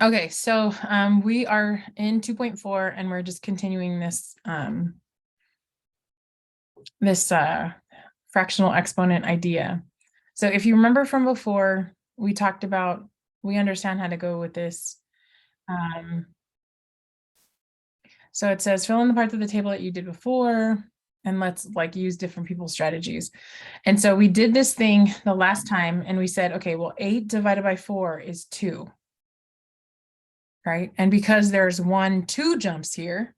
Okay, so we are in 2.4 and we're just continuing this fractional exponent idea. So if you remember from before, we talked about, we understand how to go with this. So it says fill in the parts of the table that you did before, and let's like use different people's strategies. And so we did this thing the last time and we said, okay, well, 8 divided by 4 is 2. Right? And because there's 2 jumps here,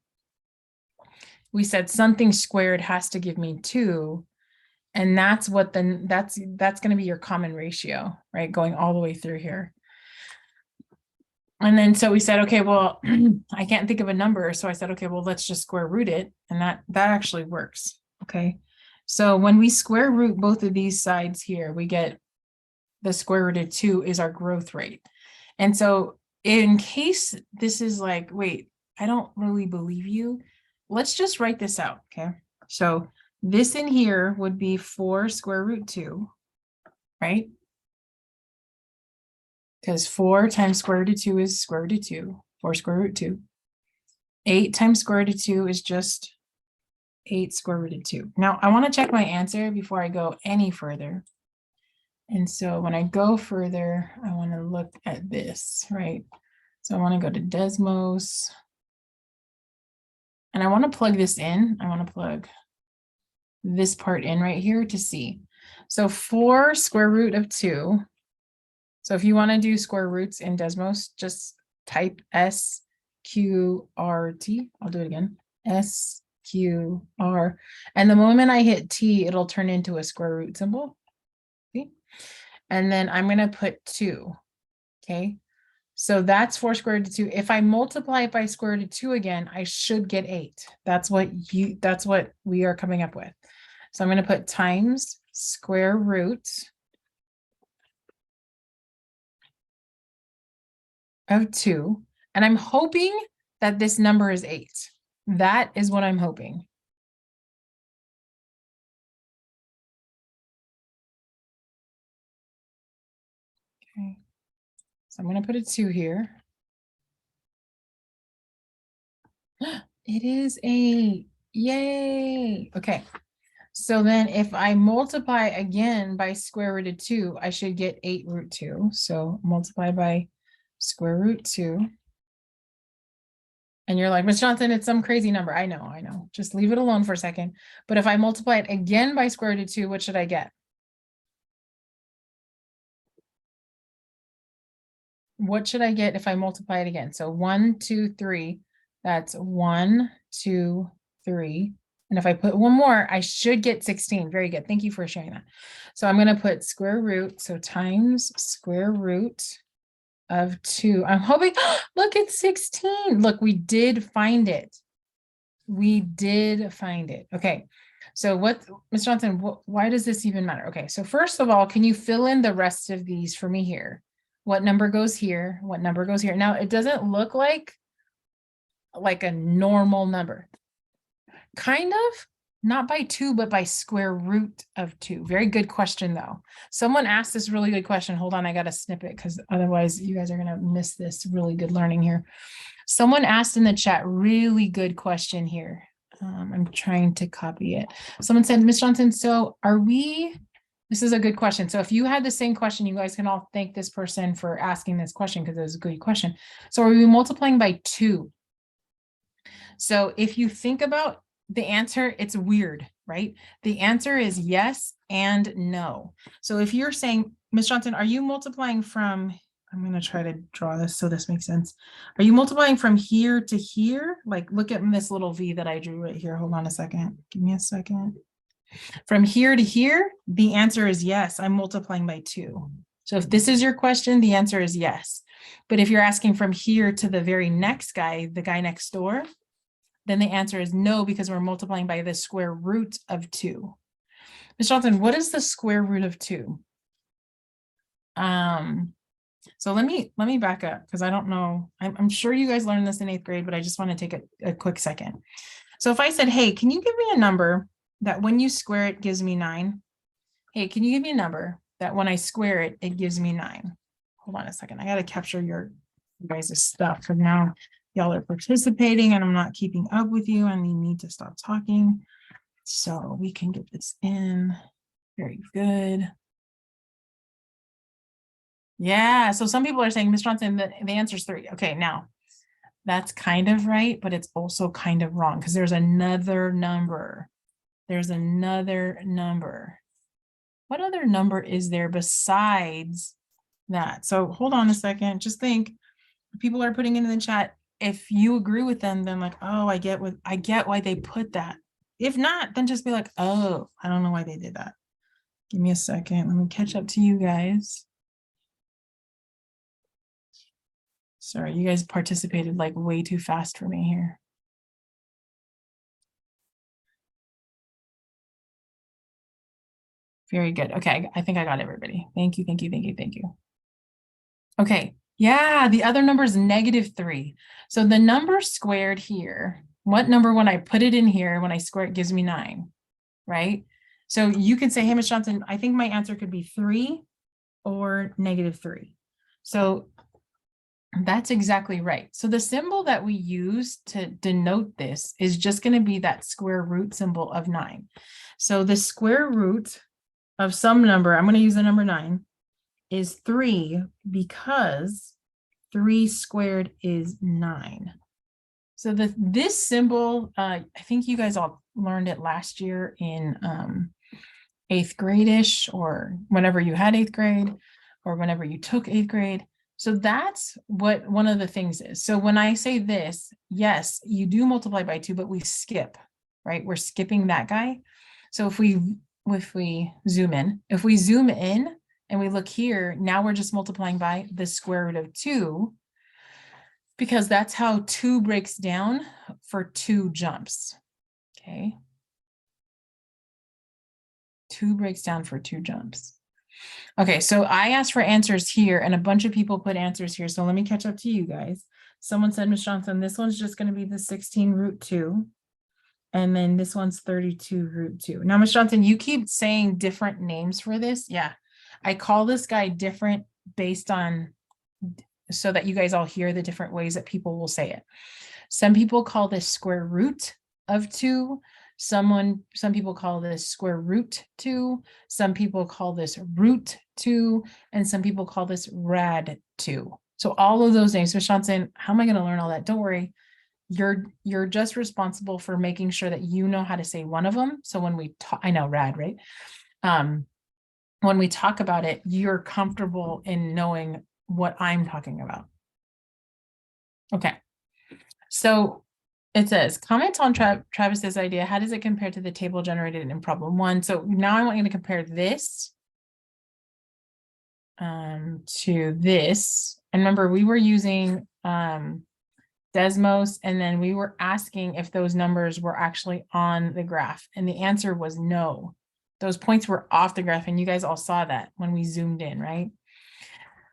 we said something squared has to give me 2. And that's what that's going to be your common ratio, right? Going all the way through here. And then so we said, okay, well, I can't think of a number. So I said, okay, well, let's just square root it. And that actually works. Okay. So when we square root both of these sides here, we get the square root of 2 is our growth rate. And so in case this is like, wait, I don't really believe you, let's just write this out. Okay. So this in here would be 4 square root 2, right? Because 4 times square root of 2 is square root of 2, 4 square root 2. 8 times square root of 2 is just 8 square root of 2. Now, I want to check my answer before I go any further. And so when I go further, I want to look at this, right? So I want to go to Desmos. And I want to plug this in. I want to plug this part in right here to see. So 4 square root of 2. So if you want to do square roots in Desmos, just type SQRT. I'll do it again. SQR. And the moment I hit T, it'll turn into a square root symbol. See? And then I'm going to put 2. Okay. So that's 4 square root of 2. If I multiply it by square root of 2 again, I should get 8. That's what we are coming up with. So I'm going to put times square root of 2. And I'm hoping that this number is 8. That is what I'm hoping. Okay. So I'm going to put a 2 here. It is 8. Yay. Okay. So then if I multiply again by square root of 2, I should get 8 root 2. So multiply by square root 2. And you're like, Ms. Johnson, it's some crazy number. I know. Just leave it alone for a second. But if I multiply it again by square root of 2, what should I get? What should I get if I multiply it again? So 1, 2, 3. That's 1, 2, 3. And if I put one more, I should get 16. Very good. Thank you for sharing that. So I'm going to put square root. So times square root of 2. I'm hoping, look, it's 16. Look, we did find it. We did find it. Okay. So what, Ms. Johnson, why does this even matter? Okay. So first of all, can you fill in the rest of these for me here? What number goes here? What number goes here? Now, it doesn't look like a normal number. Kind of, not by 2, but by square root of 2. Very good question, though. Someone asked this really good question. Hold on, I got to snip it because otherwise you guys are going to miss this really good learning here. Someone asked in the chat, really good question here. I'm trying to copy it. Someone said, Ms. Johnson, so this is a good question. So if you had the same question, you guys can all thank this person for asking this question because it was a good question. So are we multiplying by 2? So if you think about the answer, it's weird, right? The answer is yes and no. So if you're saying, Ms. Johnson, are you multiplying from, I'm going to try to draw this so this makes sense. Are you multiplying from here to here? Like, look at this little V that I drew right here. Hold on a second. Give me a second. From here to here, the answer is yes. I'm multiplying by 2. So if this is your question, the answer is yes. But if you're asking from here to the very next guy, the guy next door, then the answer is no, because we're multiplying by the square root of 2. Ms. Johnson, what is the square root of 2? So let me back up because I don't know. I'm sure you guys learned this in 8th grade, but I just want to take a quick second. So if I said, hey, can you give me a number that when you square it gives me 9? Hey, can you give me a number that when I square it, it gives me 9? Hold on a second. I got to capture your you guys' stuff. And now y'all are participating and I'm not keeping up with you and you need to stop talking. So we can get this in. Very good. Yeah. So some people are saying, Ms. Johnson, the answer is 3. Okay, now that's kind of right, but it's also kind of wrong because there's another number. There's another number. What other number is there besides that? So hold on a second. Just think. People are putting it in the chat. If you agree with them, then like, oh, I get why they put that. If not, then just be like, oh, I don't know why they did that. Give me a second. Let me catch up to you guys. Sorry, you guys participated like way too fast for me here. Very good. Okay, I think I got everybody. Thank you, thank you, thank you, thank you. Okay, yeah, the other number is -3. So the number squared here, what number when I put it in here, when I square it, gives me 9, right? So you can say, hey, Ms. Johnson, I think my answer could be 3 or -3. So that's exactly right. So the symbol that we use to denote this is just going to be that square root symbol of 9. So the square root of some number, I'm going to use the number 9, is 3 because 3 squared is 9. So this symbol, I think you guys all learned it last year in 8th grade-ish, or whenever you had 8th grade, or whenever you took 8th grade. So that's what one of the things is. So when I say this, yes, you do multiply by 2, but we skip, right? We're skipping that guy. So if we zoom in, and we look here, now we're just multiplying by the square root of 2, because that's how 2 breaks down for 2 jumps. Okay. 2 breaks down for 2 jumps. Okay, so I asked for answers here and a bunch of people put answers here. So let me catch up to you guys. Someone said, Ms. Johnson, this one's just going to be the 16 root 2. And then this one's 32 root 2. Now, Ms. Johnson, you keep saying different names for this. Yeah, I call this guy different based on, so that you guys all hear the different ways that people will say it. Some people call this square root of 2. Some people call this square root 2. Some people call this root 2. And some people call this rad 2. So all of those names. So Johnson, how am I going to learn all that? Don't worry. You're just responsible for making sure that you know how to say one of them. So when we talk, I know rad, right? When we talk about it, you're comfortable in knowing what I'm talking about. Okay. So it says, comment on Travis's idea. How does it compare to the table generated in problem 1? So now I want you to compare this to this. And remember, we were using Desmos, and then we were asking if those numbers were actually on the graph. And the answer was no. Those points were off the graph, and you guys all saw that when we zoomed in, right?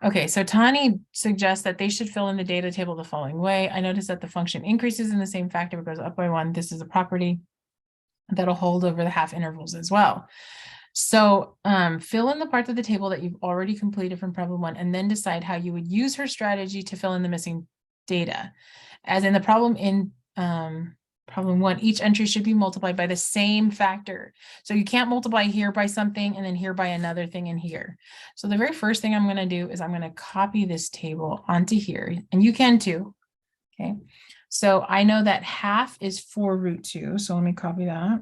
Okay, so Tani suggests that they should fill in the data table the following way. I noticed that the function increases in the same factor, but goes up by 1. This is a property that'll hold over the half intervals as well. So fill in the parts of the table that you've already completed from problem 1, and then decide how you would use her strategy to fill in the missing data. As in the problem in problem 1, each entry should be multiplied by the same factor. So you can't multiply here by something and then here by another thing in here. So the very first thing I'm going to do is I'm going to copy this table onto here, and you can too. Okay. So I know that half is 4 root 2. So let me copy that.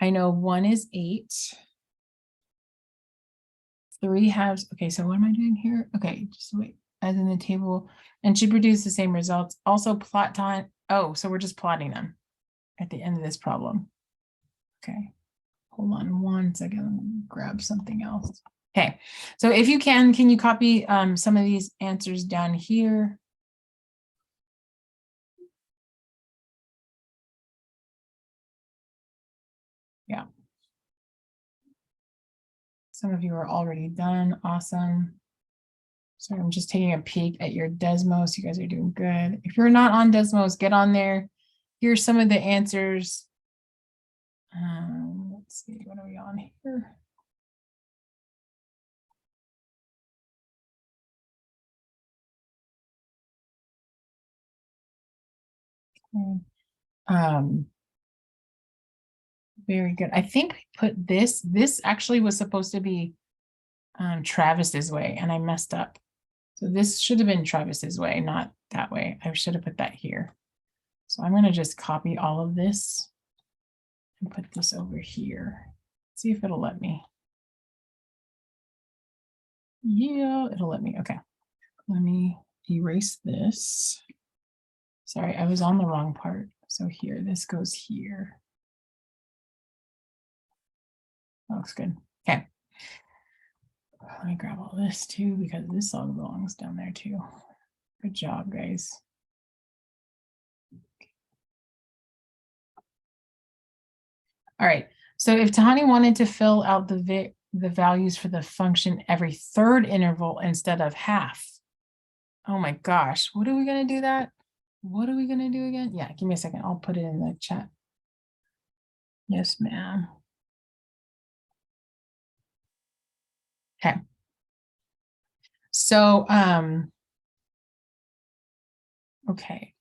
I know 1 is 8. 3 halves. Okay, so what am I doing here? Okay, just wait. As in the table, and should produce the same results. Also plot time. Oh, so we're just plotting them at the end of this problem. Okay, hold on 1 second. Let me grab something else. Okay, so if you can you copy some of these answers down here? Yeah. Some of you are already done. Awesome. So I'm just taking a peek at your Desmos. You guys are doing good. If you're not on Desmos, get on there. Here's some of the answers. Let's see, what are we on here? Um, very good. I think I put this actually was supposed to be Travis's way, and I messed up. So this should have been Travis's way, not that way. I should have put that here. So I'm going to just copy all of this and put this over here. See if it'll let me. Yeah, it'll let me. Okay. Let me erase this. Sorry, I was on the wrong part. So here, this goes here. That looks good. Okay. Let me grab all this too, because this all belongs down there too. Good job, guys. All right. So if Tahani wanted to fill out the values for the function every third interval instead of half. Oh my gosh, what are we going to do that? What are we going to do again? Yeah, give me a second. I'll put it in the chat. Yes, ma'am. Okay. So, okay.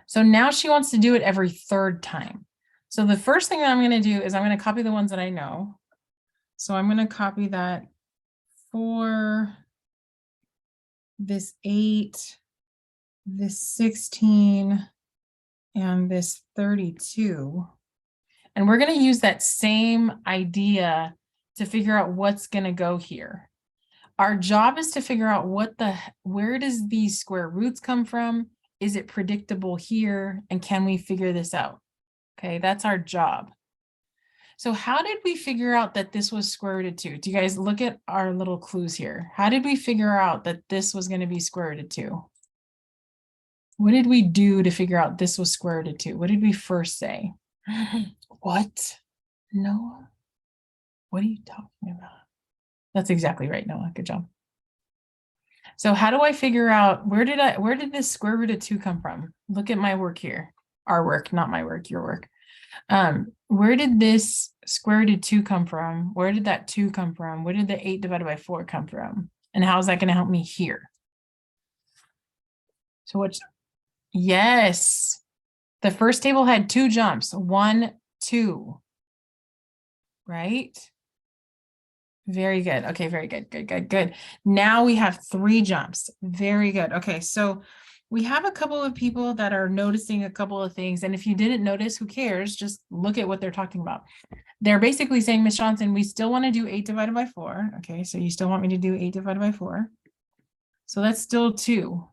So now she wants to do it every third time. So the first thing that I'm going to do is I'm going to copy the ones that I know. So I'm going to copy that for this 8, this 16, and this 32. And we're going to use that same idea to figure out what's going to go here. Our job is to figure out where does these square roots come from? Is it predictable here? And can we figure this out? Okay, that's our job. So how did we figure out that this was square root of 2? Do you guys look at our little clues here? How did we figure out that this was going to be square root of 2? What did we do to figure out this was square root of 2? What did we first say? What? Noah? What are you talking about? That's exactly right, Noah. Good job. So how do I figure out where did this square root of 2 come from? Look at my work here. Our work, not my work, your work. Where did this square root of 2 come from? Where did that 2 come from? Where did the 8 divided by 4 come from? And how is that going to help me here? So what's, yes, the first table had 2 jumps, 1, 2, right? Very good. Okay, very good. Good. Now we have 3 jumps. Very good. Okay, so we have a couple of people that are noticing a couple of things. And if you didn't notice, who cares? Just look at what they're talking about. They're basically saying, Miss Johnson, we still want to do 8 divided by 4. Okay, so you still want me to do 8 divided by 4. So that's still 2.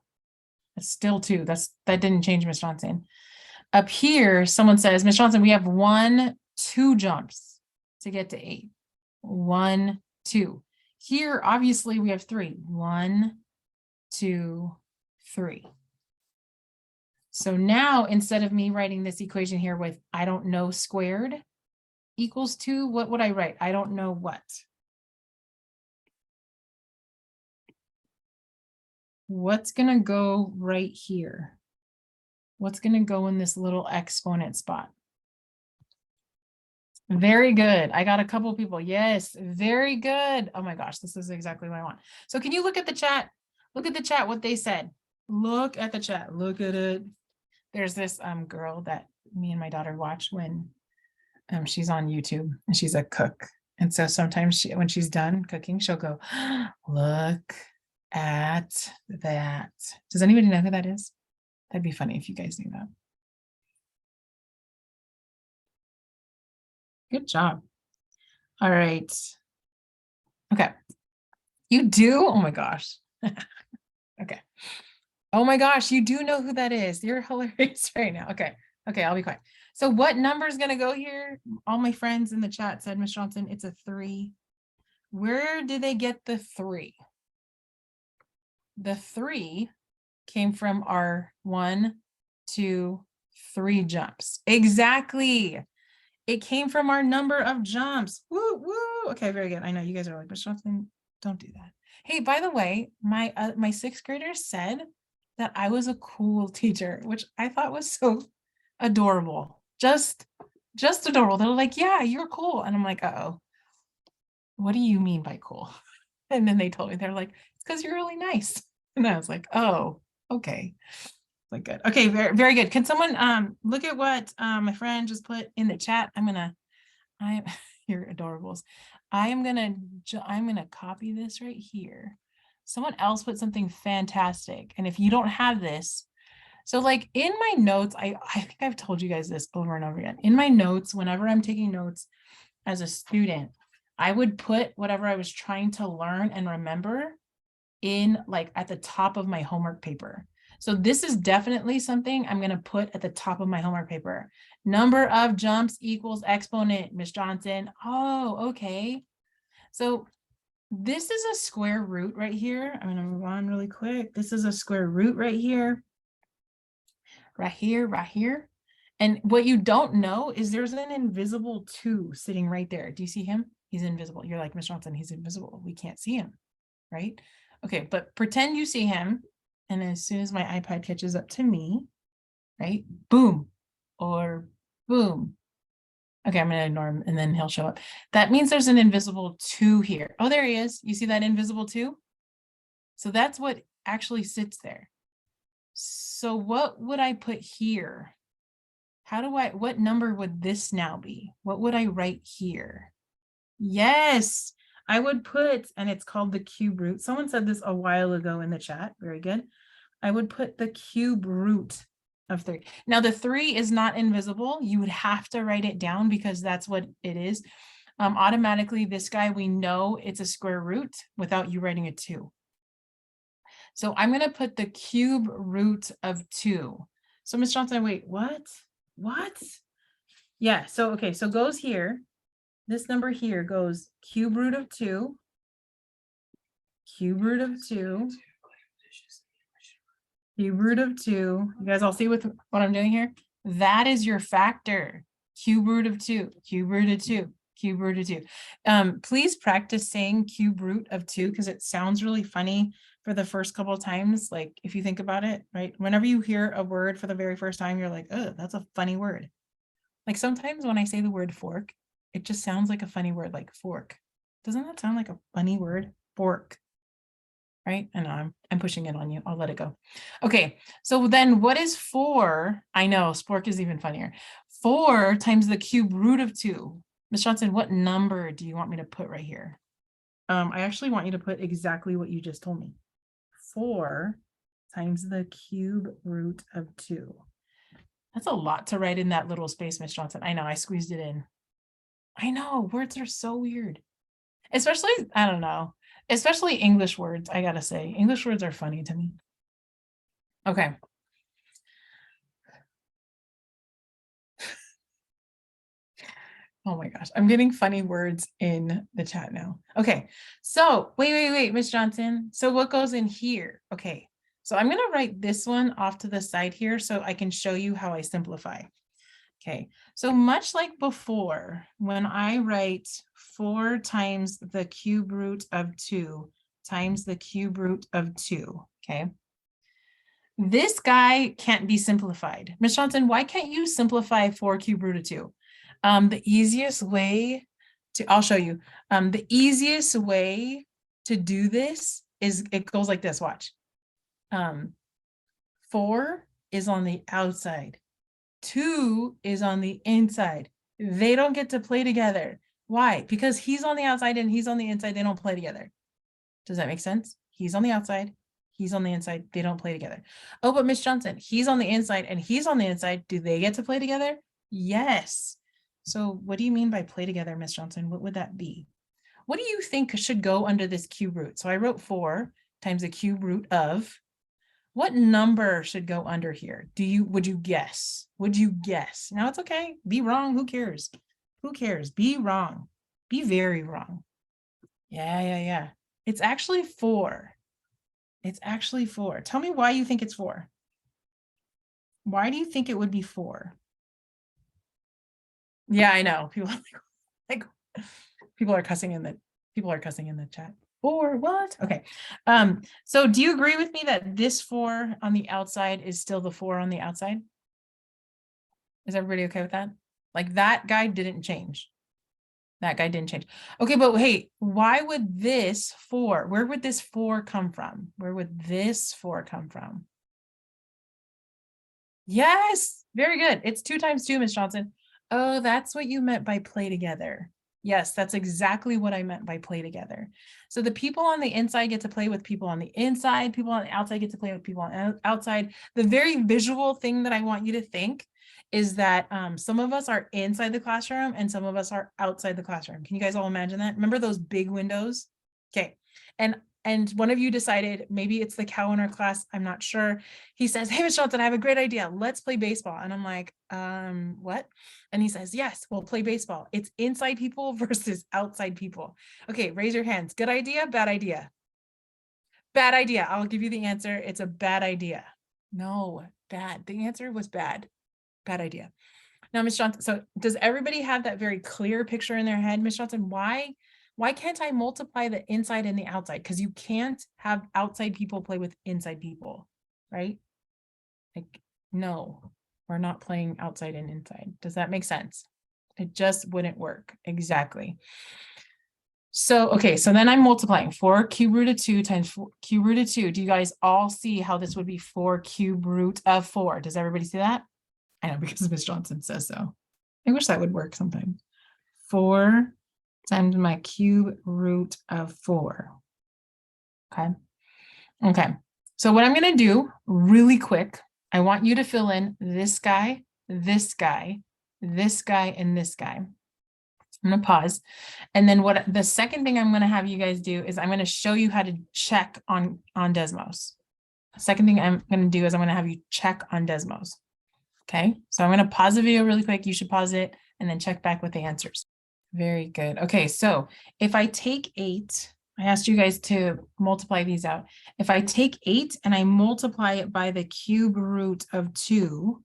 That's still 2. That didn't change, Miss Johnson. Up here, someone says, Miss Johnson, we have 1, 2 jumps to get to 8. 1, 2. Here, obviously, we have 3. 1, 2, 3. So now, instead of me writing this equation here with I don't know squared equals 2, what would I write? I don't know what. What's going to go right here? What's going to go in this little exponent spot? Very good. I got a couple people. Yes, very good. Oh my gosh, this is exactly what I want. So can you look at the chat? Look at the chat, what they said. Look at the chat. Look at it. There's this girl that me and my daughter watch when she's on YouTube and she's a cook. And so sometimes when she's done cooking, she'll go, look at that. Does anybody know who that is? That'd be funny if you guys knew that. Good job. All right. Okay. You do? Oh my gosh. Okay. Oh my gosh, you do know who that is. You're hilarious right now. Okay. Okay, I'll be quiet. So what number is going to go here? All my friends in the chat said, Miss Johnson, it's a 3. Where did they get the 3? The 3 came from our 1, 2, 3 jumps. Exactly. It came from our number of jumps. Woo, woo. Okay, very good. I know you guys are like, Miss Johnson, don't do that. Hey, by the way, my 6th graders said that I was a cool teacher, which I thought was so adorable. Just adorable. They're like, yeah, you're cool. And I'm like, uh-oh, what do you mean by cool? And then they told me, they're like, it's because you're really nice. And I was like, oh, okay. Like good. Okay, very, very good. Can someone look at what my friend just put in the chat? You're adorables. I'm gonna copy this right here. Someone else put something fantastic. And if you don't have this, so like in my notes, I think I've told you guys this over and over again. In my notes, whenever I'm taking notes as a student, I would put whatever I was trying to learn and remember in like at the top of my homework paper. So this is definitely something I'm going to put at the top of my homework paper. Number of jumps equals exponent, Miss Johnson. Oh, okay. So this is a square root right here. I'm going to move on really quick. This is a square root right here. Right here, right here. And what you don't know is there's an invisible 2 sitting right there. Do you see him? He's invisible. You're like, Miss Johnson, he's invisible. We can't see him, right? Okay, but pretend you see him. And as soon as my iPad catches up to me, right? Boom, or boom. Okay, I'm going to ignore him and then he'll show up. That means there's an invisible 2 here. Oh, there he is. You see that invisible 2? So that's what actually sits there. So what would I put here? What number would this now be? What would I write here? Yes, I would put, and it's called the cube root. Someone said this a while ago in the chat. Very good. I would put the cube root of 3. Now the 3 is not invisible. You would have to write it down because that's what it is. Automatically, this guy, we know it's a square root without you writing a 2. So I'm going to put the cube root of 2. So Ms. Johnson, wait, what? What? Yeah, so, okay, so goes here. This number here goes cube root of 2, cube root of 2, cube root of 2. You guys all see what I'm doing here? That is your factor. Cube root of 2, cube root of 2, cube root of 2. Please practice saying cube root of 2 because it sounds really funny for the first couple of times. Like if you think about it, right? Whenever you hear a word for the very first time, you're like, oh, that's a funny word. Like sometimes when I say the word fork, it just sounds like a funny word, like fork. Doesn't that sound like a funny word? Fork. Right? I know I'm pushing it on you. I'll let it go. Okay. So then what is 4? I know spork is even funnier. 4 times the cube root of 2. Ms. Johnson, what number do you want me to put right here? I actually want you to put exactly what you just told me. 4 times the cube root of 2. That's a lot to write in that little space, Miss Johnson. I know, I squeezed it in. I know, words are so weird. Especially, I don't know, especially English words, I gotta say. English words are funny to me. Okay. Oh my gosh, I'm getting funny words in the chat now. Okay, so wait, Miss Johnson. So what goes in here? Okay, so I'm gonna write this one off to the side here so I can show you how I simplify. Okay, so much like before, when I write 4 times the cube root of 2 times the cube root of 2, okay? This guy can't be simplified. Ms. Johnson, why can't you simplify 4 cube root of 2? The easiest way I'll show you. The easiest way to do this is, it goes like this, watch. 4 is on the outside. 2 is on the inside. They don't get to play together. Why? Because he's on the outside and he's on the inside. They don't play together. Does that make sense? He's on the outside. He's on the inside. They don't play together. Oh, but Miss Johnson, he's on the inside and he's on the inside. Do they get to play together? Yes. So what do you mean by play together, Miss Johnson? What would that be? What do you think should go under this cube root? So I wrote 4 times the cube root of. What number should go under here? Would you guess? Would you guess? Now it's okay. Be wrong. Who cares? Who cares? Be wrong. Be very wrong. Yeah. It's actually 4. It's actually 4. Tell me why you think it's 4. Why do you think it would be 4? Yeah, I know. People are cussing in the chat. 4 what? Okay. So do you agree with me that this 4 on the outside is still the 4 on the outside? Is everybody okay with that? Like that guy didn't change. That guy didn't change. Okay, but hey, why would this 4, where would this 4 come from? Where would this 4 come from? Yes, very good. It's 2 times 2, Miss Johnson. Oh, that's what you meant by play together. Yes, that's exactly what I meant by play together. So the people on the inside get to play with people on the inside, people on the outside get to play with people on the outside. The very visual thing that I want you to think is that some of us are inside the classroom and some of us are outside the classroom. Can you guys all imagine that? Remember those big windows? Okay. And one of you decided, maybe it's the cow in our class, I'm not sure. He says, hey, Miss Johnson, I have a great idea. Let's play baseball. And I'm like, what? And he says, yes, we'll play baseball. It's inside people versus outside people. Okay, raise your hands. Good idea, bad idea? Bad idea. I'll give you the answer. It's a bad idea. No, bad. The answer was bad. Bad idea. Now, Miss Johnson, so does everybody have that very clear picture in their head? Miss Johnson, why can't I multiply the inside and the outside? Because you can't have outside people play with inside people, right? Like, no, we're not playing outside and inside. Does that make sense? It just wouldn't work. Exactly. So, okay, so then I'm multiplying 4 cube root of 2 times 4 cube root of 2. Do you guys all see how this would be 4 cube root of 4? Does everybody see that? I know, because Miss Johnson says so. I wish that would work sometimes. 4 times my cube root of 4. Okay. Okay. So what I'm going to do really quick, I want you to fill in this guy, this guy, this guy, and this guy. I'm going to pause. And then what the second thing I'm going to have you guys do is I'm going to show you how to check on Desmos. The second thing I'm going to do is I'm going to have you check on Desmos. Okay. So I'm going to pause the video really quick. You should pause it and then check back with the answers. Very good. Okay. So if I take 8, I asked you guys to multiply these out. If I take 8 and I multiply it by the cube root of 2,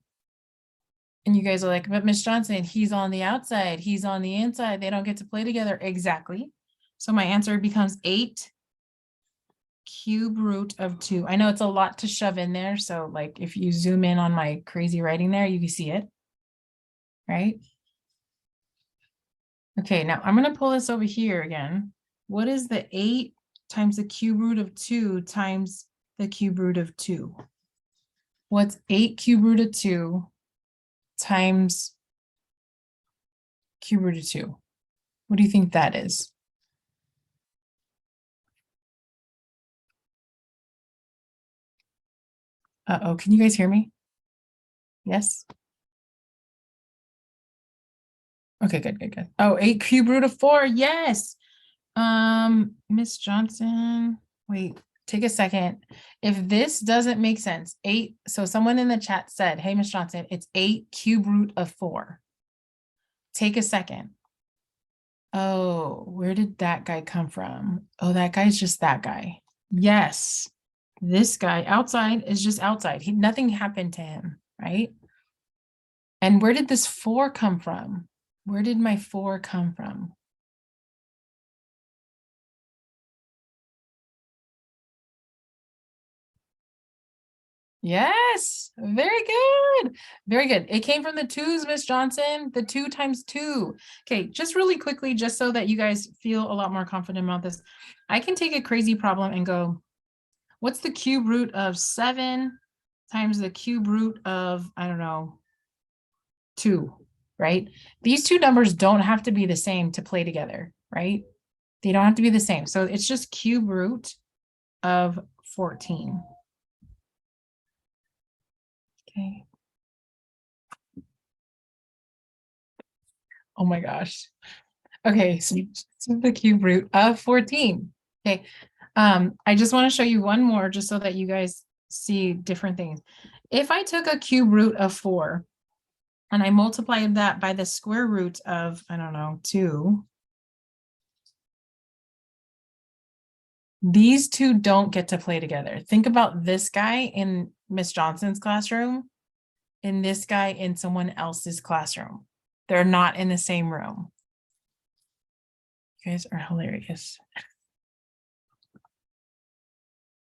and you guys are like, but Miss Johnson, he's on the outside, he's on the inside, they don't get to play together. Exactly. So my answer becomes 8 cube root of 2. I know it's a lot to shove in there. So like if you zoom in on my crazy writing there, you can see it, right? Okay, now I'm going to pull this over here again. What is the 8 times the cube root of 2 times the cube root of 2? What's 8 cube root of 2 times cube root of 2? What do you think that is? Uh-oh, can you guys hear me? Yes? Okay, good, good, good. Oh, 8 cube root of 4, yes! Miss Johnson, wait, take a second. If this doesn't make sense, 8, so someone in the chat said, hey, Miss Johnson, it's 8 cube root of 4. Take a second. Oh, where did that guy come from? Oh, that guy's just that guy. Yes, this guy outside is just outside. Nothing happened to him, right? And where did this 4 come from? Where did my 4 come from? Yes, very good. Very good. It came from the 2's, Miss Johnson, the 2 times 2. Okay, just really quickly, just so that you guys feel a lot more confident about this, I can take a crazy problem and go, what's the cube root of 7 times the cube root of, I don't know, 2, right? These two numbers don't have to be the same to play together, right? They don't have to be the same. So it's just cube root of 14. Okay. Oh my gosh. Okay, so the cube root of 14. Okay. I just want to show you one more just so that you guys see different things. If I took a cube root of 4 and I multiplied that by the square root of, I don't know, 2, these two don't get to play together. Think about this guy in Miss Johnson's classroom and this guy in someone else's classroom. They're not in the same room. You guys are hilarious.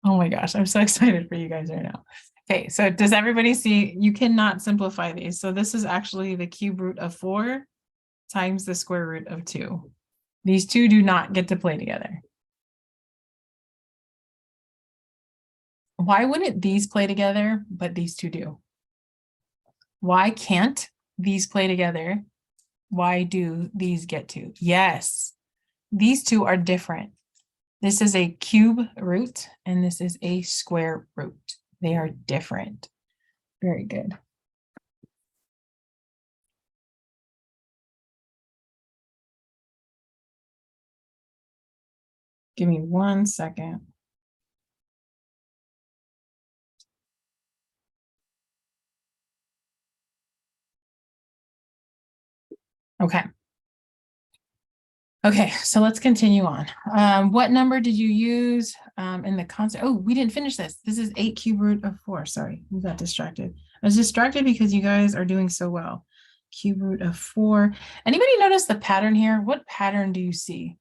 Oh my gosh, I'm so excited for you guys right now. Okay, so does everybody see? You cannot simplify these. So this is actually the cube root of 4 times the square root of 2. These two do not get to play together. Why wouldn't these play together, but these two do? Why can't these play together? Why do these get to? Yes, these two are different. This is a cube root and this is a square root. They are different. Very good. Give me 1 second. Okay. Okay, so let's continue on. What number did you use in the constant? Oh, we didn't finish this. This is 8 cube root of 4. Sorry, we got distracted. I was distracted because you guys are doing so well. Cube root of 4. Anybody notice the pattern here? What pattern do you see?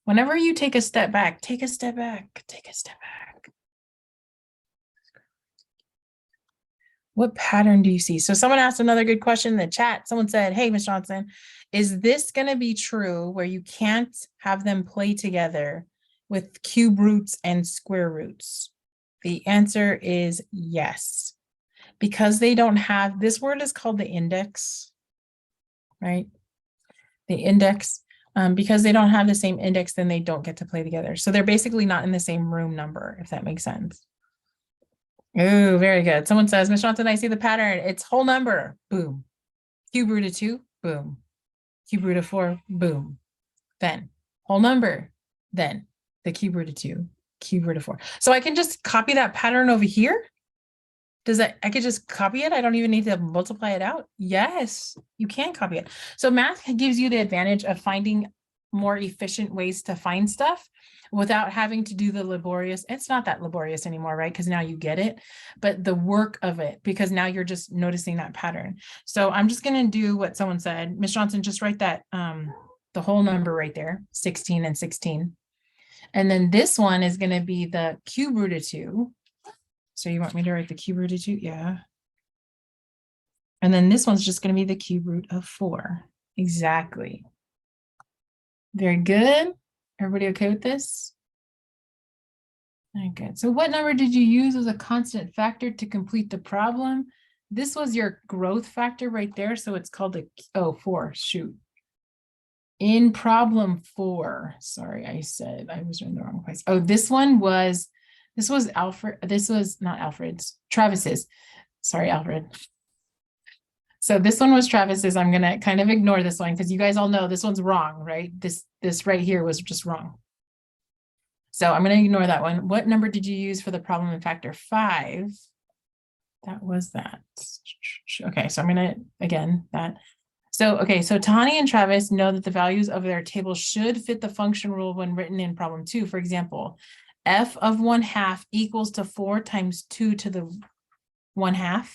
Whenever you take a step back, take a step back, take a step back. What pattern do you see? So someone asked another good question in the chat. Someone said, hey, Ms. Johnson, is this going to be true where you can't have them play together with cube roots and square roots? The answer is yes. Because they don't have, this word is called the index, right? The index, because they don't have the same index, then they don't get to play together. So they're basically not in the same room number, if that makes sense. Oh, very good. Someone says, Ms. Johnson, I see the pattern. It's whole number. Boom. Cube root of 2. Boom. Cube root of 4. Boom. Then whole number. Then the cube root of 2. Cube root of 4. So I can just copy that pattern over here. Does that, I could just copy it? I don't even need to multiply it out. Yes, you can copy it. So math gives you the advantage of finding more efficient ways to find stuff without having to do the laborious. It's not that laborious anymore, right? Because now you get it, but the work of it, because now you're just noticing that pattern. So I'm just going to do what someone said. Ms. Johnson, just write that, the whole number right there, 16 and 16. And then this one is going to be the cube root of 2. So you want me to write the cube root of 2? Yeah. And then this one's just going to be the cube root of 4. Exactly. Very good. Everybody okay with this? Very good. So what number did you use as a constant factor to complete the problem? This was your growth factor right there. So it's called a, 4, shoot. In problem 4, sorry, I said I was in the wrong place. Oh, this was Alfred. This was not Alfred's, Travis's. Sorry, Alfred. So this one was Travis's. I'm going to kind of ignore this one because you guys all know this one's wrong, right? This right here was just wrong. So I'm going to ignore that one. What number did you use for the problem in factor 5? That was that. Okay, so I'm going to, again, that. So, okay, so Tahani and Travis know that the values of their table should fit the function rule when written in problem 2. For example, f of 1/2 equals to 4 times 2 to the 1/2.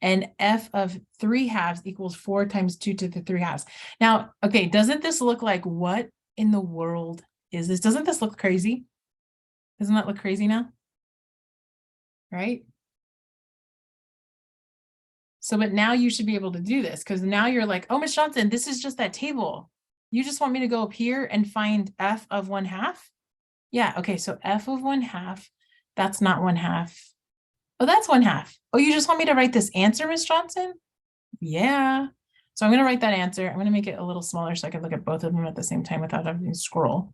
And f of 3/2 equals 4 times 2 to the 3/2. Now, okay, doesn't this look like, what in the world is this? Doesn't this look crazy? Doesn't that look crazy now? Right? So, but now you should be able to do this because now you're like, oh, Ms. Johnson, this is just that table. You just want me to go up here and find f of 1/2? Yeah, okay, so f of 1/2, that's not 1/2. Oh, that's 1/2. Oh, you just want me to write this answer, Ms. Johnson? Yeah. So I'm going to write that answer. I'm going to make it a little smaller so I can look at both of them at the same time without having to scroll.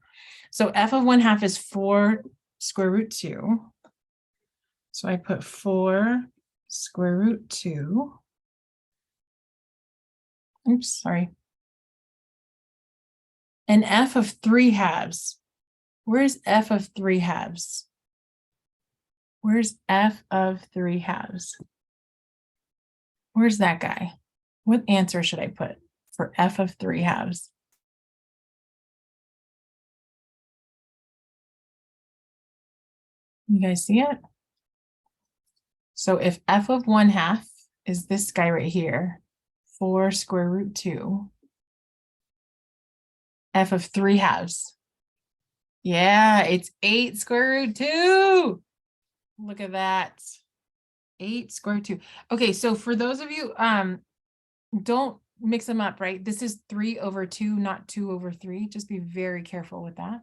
So f of 1/2 is 4 square root 2. So I put 4 square root 2. Oops, sorry. And f of 3/2. Where's f of 3/2? Where's f of 3/2? Where's that guy? What answer should I put for f of 3/2? You guys see it? So if f of 1/2 is this guy right here, 4 square root 2, f of 3/2. Yeah, it's 8 square root 2. Look at that. 8 square root 2. Okay, so for those of you, don't mix them up, right? This is 3 over 2, not 2 over 3. Just be very careful with that.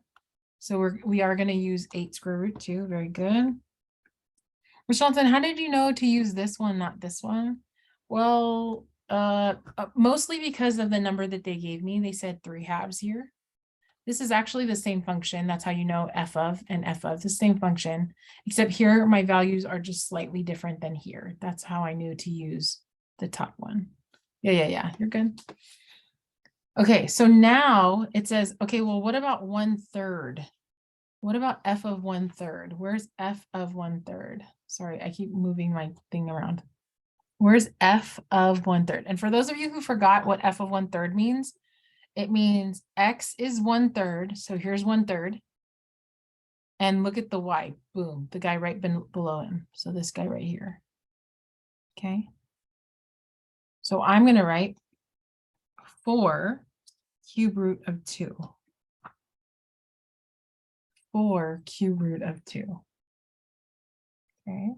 So we are going to use 8 square root 2. Very good. Ms. Johnson, how did you know to use this one, not this one? Well, mostly because of the number that they gave me. They said 3/2 here. This is actually the same function. That's how you know f of and f of the same function, except here my values are just slightly different than here. That's how I knew to use the top one. Yeah, you're good. Okay, so now it says, okay, well, what about 1/3? What about f of 1/3? Where's f of 1/3? Sorry, I keep moving my thing around. Where's f of 1/3? And for those of you who forgot what f of 1/3 means, it means x is 1/3. So here's 1/3. And look at the y. Boom, the guy right below him. So this guy right here. Okay. So I'm going to write 4 cube root of 2. 4 cube root of 2. Okay.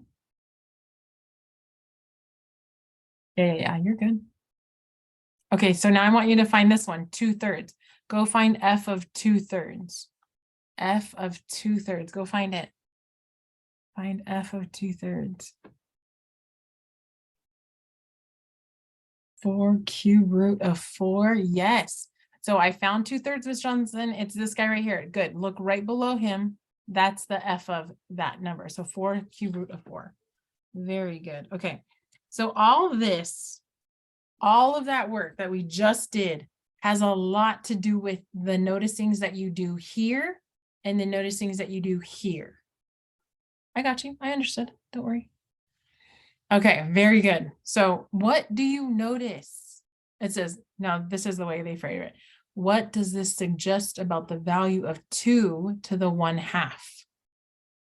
Yeah, you're good. Okay, so now I want you to find this one, 2/3. Go find f of 2/3. F of 2/3. Go find it. Find f of 2/3. 4 cube root of 4. Yes. So I found 2/3, Miss Johnson. It's this guy right here. Good. Look right below him. That's the f of that number. So 4 cube root of 4. Very good. Okay. So all of this, all of that work that we just did has a lot to do with the noticings that you do here and the noticings that you do here. I got you. I understood. Don't worry. Okay, very good. So what do you notice? It says, now this is the way they phrase it. What does this suggest about the value of 2 to the 1/2?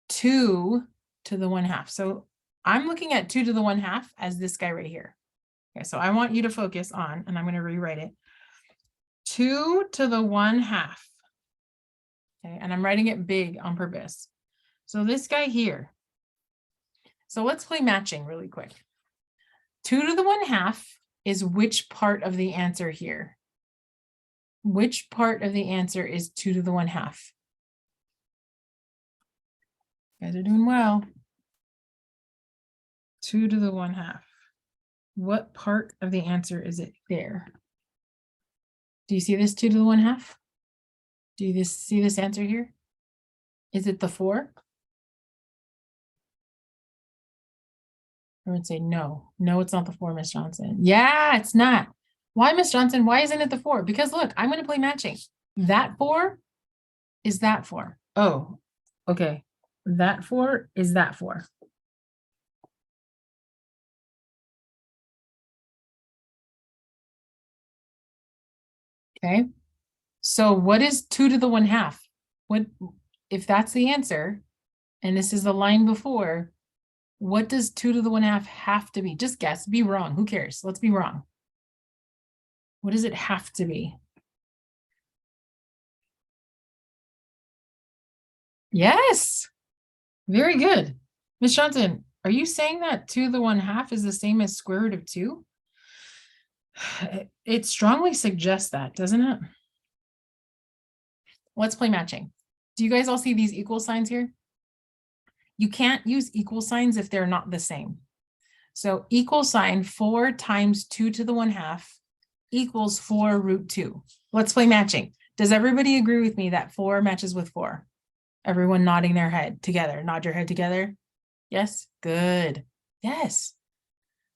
2 to the 1/2. So I'm looking at 2 to the 1/2 as this guy right here. Okay, so I want you to focus on, and I'm going to rewrite it. 2 to the 1/2. Okay, and I'm writing it big on purpose. So this guy here. So let's play matching really quick. 2 to the 1/2 is which part of the answer here? Which part of the answer is 2 to the 1/2? You guys are doing well. 2 to the 1/2. What part of the answer is it there? Do you see this 2 to the 1/2? Do you see this answer here? Is it the 4? I would say no. No, it's not the 4, Miss Johnson. Yeah, it's not. Why, Miss Johnson? Why isn't it the 4? Because look, I'm going to play matching. That 4 is that 4. Oh, okay. That 4 is that 4. Okay. So what is 2 to the 1/2? What, if that's the answer, and this is the line before, what does 2 to the 1/2 have to be? Just guess. Be wrong. Who cares? Let's be wrong. What does it have to be? Yes. Very good. Miss Johnson, are you saying that 2 to the 1/2 is the same as square root of 2? It strongly suggests that, doesn't it? Let's play matching. Do you guys all see these equal signs here? You can't use equal signs if they're not the same. So equal sign 4 times 2 to the 1/2 equals 4 root 2. Let's play matching. Does everybody agree with me that 4 matches with 4? Everyone nodding their head together. Nod your head together. Yes? Good. Yes.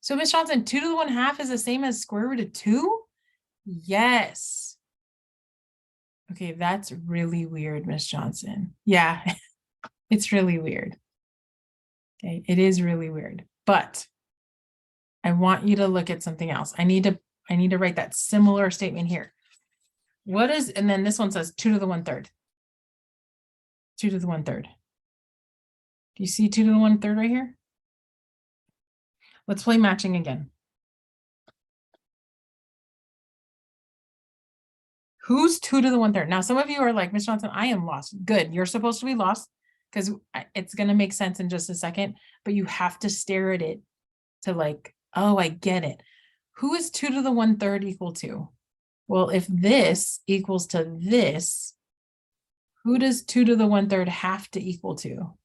So Miss Johnson, 2 to the 1/2 is the same as square root of 2? Yes. Okay, that's really weird, Miss Johnson. Yeah, it's really weird. Okay, it is really weird. But I want you to look at something else. I need to write that similar statement here. What is, and then this one says 2 to the 1/3. 2 to the 1/3. Do you see 2 to the 1/3 right here? Let's play matching again. Who's 2 to the 1/3? Now, some of you are like, Miss Johnson, I am lost. Good. You're supposed to be lost because it's going to make sense in just a second, but you have to stare at it to like, oh, I get it. Who is 2 to the 1/3 equal to? Well, if this equals to this, who does 2 to the 1/3 have to equal to?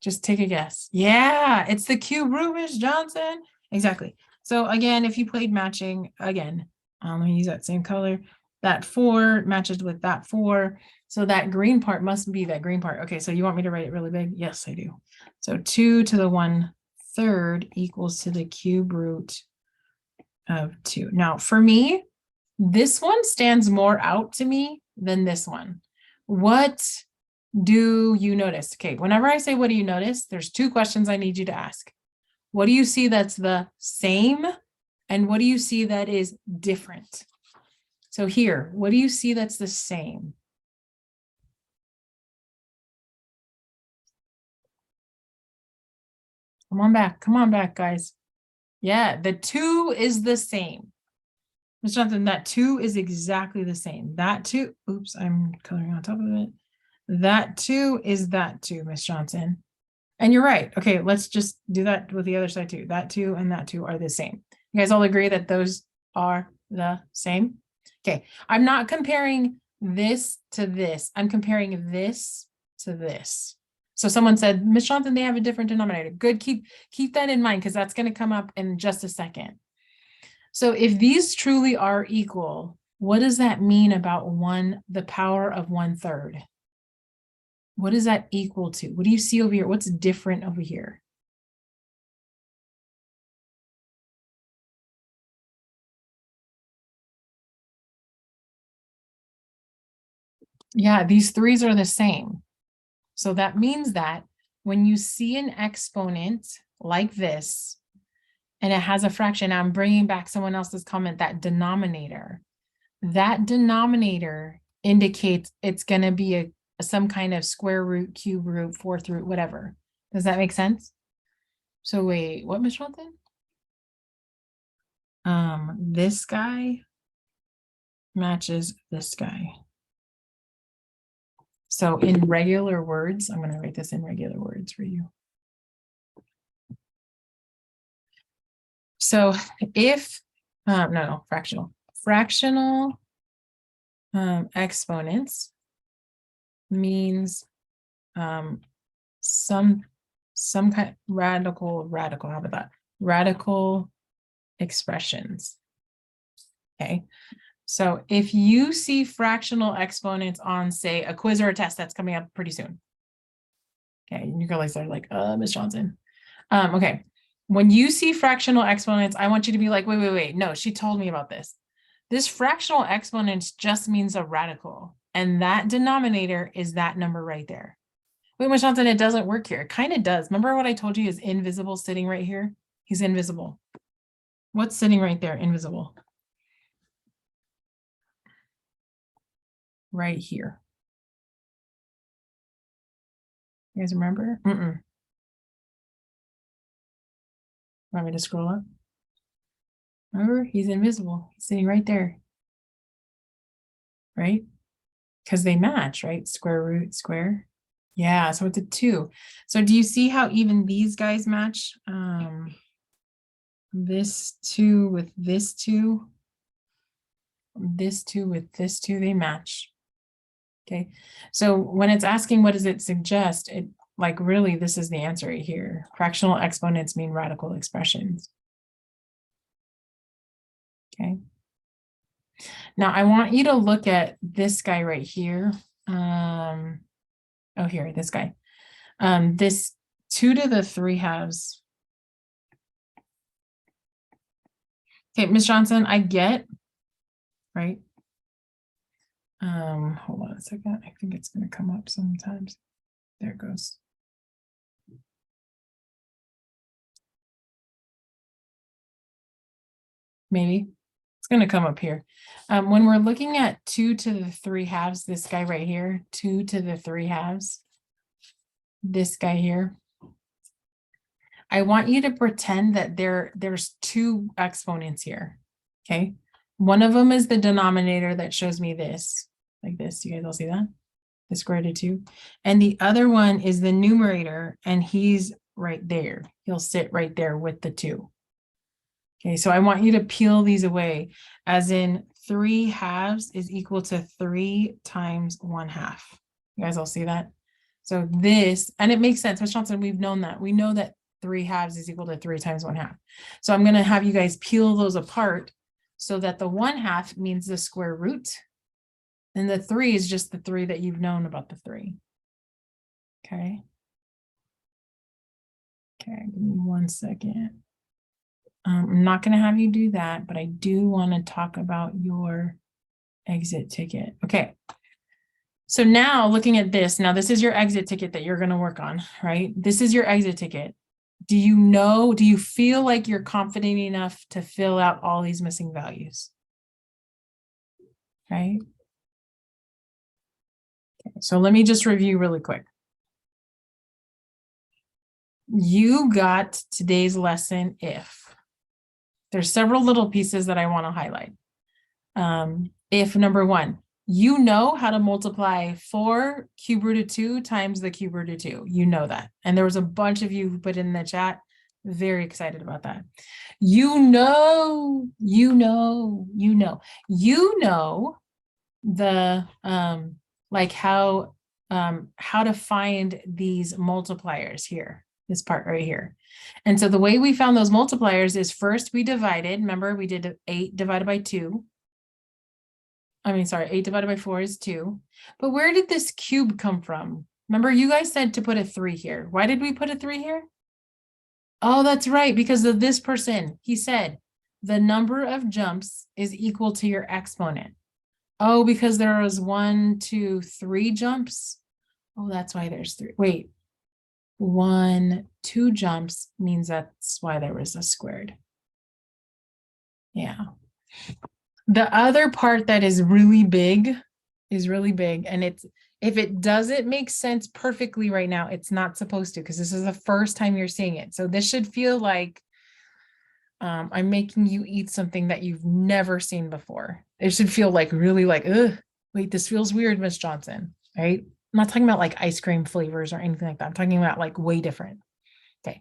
Just take a guess. Yeah, it's the cube root, Miss Johnson. Exactly. So again, if you played matching, again, let me use that same color. That 4 matches with that 4. So that green part must be that green part. Okay, so you want me to write it really big? Yes, I do. So 2 to the 1/3 equals to the cube root of 2. Now, for me, this one stands more out to me than this one. What do you notice? Okay, whenever I say, what do you notice? There's 2 questions I need you to ask. What do you see that's the same? And what do you see that is different? So here, what do you see that's the same? Come on back, guys. Yeah, the 2 is the same. Miss Johnson, that 2 is exactly the same. That 2, oops, I'm coloring on top of it. That 2 is that 2, Miss Johnson. And you're right. Okay, let's just do that with the other side too. That 2 and that 2 are the same. You guys all agree that those are the same? Okay, I'm not comparing this to this. I'm comparing this to this. So someone said, Miss Johnson, they have a different denominator. Good, keep that in mind because that's going to come up in just a second. So if these truly are equal, what does that mean about the power of 1/3? What is that equal to? What do you see over here? What's different over here? Yeah, these 3's are the same. So that means that when you see an exponent like this, and it has a fraction, I'm bringing back someone else's comment, that denominator indicates it's going to be some kind of square root, cube root, fourth root, whatever. Does that make sense? So wait, what, Miss Johnson? This guy matches this guy. So in regular words, I'm going to write this in regular words for you. So if, no, fractional exponents means some kind radical, how about that? Radical expressions. Okay. So if you see fractional exponents on, say, a quiz or a test that's coming up pretty soon. Okay, you guys are like, Miss Johnson. Okay. When you see fractional exponents, I want you to be like, wait. No, she told me about this. This fractional exponents just means a radical. And that denominator is that number right there. Wait, Miss Johnson, it doesn't work here. It kind of does. Remember what I told you is invisible sitting right here? He's invisible. What's sitting right there? Invisible. Right here. You guys remember? Want me to scroll up? Remember, he's invisible. He's sitting right there. Right? Because they match, right? Square root, square. Yeah, so it's a 2. So do you see how even these guys match? This 2 with this 2. This 2 with this 2, they match. Okay, so when it's asking what does it suggest, it like really this is the answer right here. Fractional exponents mean radical expressions. Okay. Now I want you to look at this guy right here. Oh, here, this guy. This 2 to the 3 halves. Okay, Miss Johnson, I get, right? Hold on a second. I think it's going to come up sometimes. There it goes. Maybe it's going to come up here. When we're looking at 2 to the 3 halves, this guy right here, 2 to the 3 halves, this guy here, I want you to pretend that there's 2 exponents here. Okay. One of them is the denominator that shows me this, like this. You guys all see that? The square root of 2. And the other one is the numerator, and he's right there. He'll sit right there with the 2. Okay, so I want you to peel these away, as in 3 halves is equal to 3 times 1/2. You guys all see that? So this, and it makes sense, Ms. Johnson, we've known that. We know that 3/2 is equal to 3 times 1/2. So I'm going to have you guys peel those apart so that the 1/2 means the square root. And the 3 is just the 3 that you've known about the 3. Okay. Okay, give me 1 second. I'm not going to have you do that, but I do want to talk about your exit ticket. Okay. So now looking at this, now this is your exit ticket that you're going to work on, right? This is your exit ticket. Do you feel like you're confident enough to fill out all these missing values? Right? Okay, so let me just review really quick. You got today's lesson if. There's several little pieces that I want to highlight. If number 1, you know how to multiply 4 cube root of 2 times the cube root of 2. You know that. And there was a bunch of you who put in the chat. Very excited about that. You know the like how to find these multipliers here, this part right here. And so the way we found those multipliers is first we divided. Remember, we did 8 divided by 2. I mean, sorry, 8 divided by 4 is 2. But where did this cube come from? Remember, you guys said to put a 3 here. Why did we put a 3 here? Oh, that's right, because of this person. He said, the number of jumps is equal to your exponent. Oh, because there was 1, 2, 3 jumps. Oh, that's why there's 3. Wait, 1, 2 jumps means that's why there was a squared. Yeah. The other part that is really big, and it's, if it doesn't make sense perfectly right now, it's not supposed to, because this is the first time you're seeing it. So this should feel like I'm making you eat something that you've never seen before. It should feel like really like, ugh, wait, this feels weird, Miss Johnson, right? I'm not talking about like ice cream flavors or anything like that. I'm talking about like way different. Okay.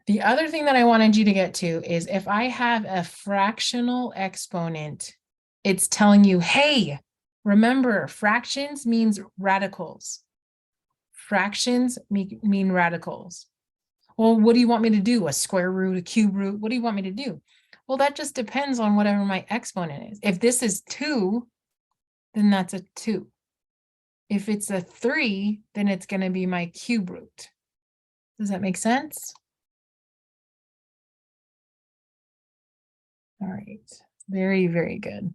The other thing that I wanted you to get to is if I have a fractional exponent, it's telling you, hey, remember, fractions means radicals. Fractions mean radicals. Well, what do you want me to do? A square root, a cube root? What do you want me to do? Well, that just depends on whatever my exponent is. If this is 2, then that's a 2. If it's a 3, then it's going to be my cube root. Does that make sense? All right. Very, very good.